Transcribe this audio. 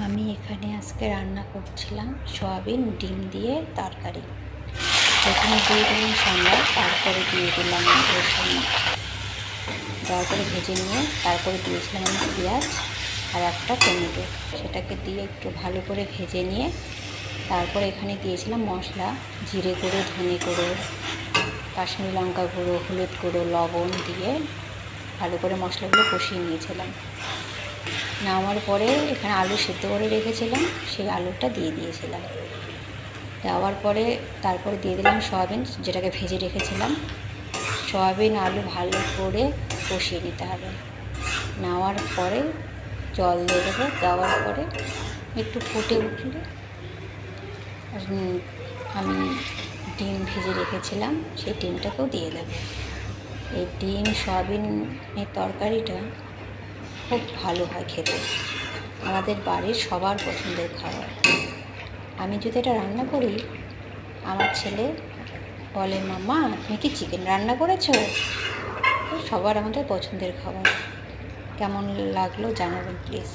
আমি এখানে আজকে রান্না করছিলাম সয়াবিন ডিম দিয়ে তরকারি। প্রথমে দিয়ে দিলাম সাম্বার, তারপরে দিয়ে দিলাম রসুন, দেওয়ার পরে ভেজে নিয়ে তারপরে দিয়েছিলাম আমি পেঁয়াজ আর একটা টমেটো। সেটাকে দিয়ে একটু ভালো করে ভেজে নিয়ে তারপরে এখানে দিয়েছিলাম মশলা, জিরে গুঁড়ো, ধনে গুঁড়ো, কাশ্মীরি লঙ্কা গুঁড়ো, হলুদ গুঁড়ো, লবণ দিয়ে ভালো করে মশলাগুলো কষিয়ে নিয়েছিলাম। নামার পরে এখানে আলু সেদ্ধ করে রেখেছিলাম, সেই আলুটা দিয়ে দিয়েছিলাম। দেওয়ার পরে তারপরে দিয়ে দিলাম সয়াবিন, যেটাকে ভেজে রেখেছিলাম। সয়াবিন আলু ভালো করে কষিয়ে নিতে হবে। নেওয়ার পরে জল দিয়ে দেবো। দেওয়ার পরে একটু ফুটে উঠলে আমি ডিম ভেজে রেখেছিলাম, সেই ডিমটাকেও দিয়ে দেবো। এই ডিম সয়াবিনের তরকারিটা খুব ভালো হয় খেতে, আমাদের বাড়ির সবার পছন্দের খাবার। আমি যদি এটা রান্না করি, আমার ছেলে বলে, মাম্মা তুমি কি চিকেন রান্না করেছো? সবার আমাদের পছন্দের খাবার। কেমন লাগলো জানাবেন প্লিজ।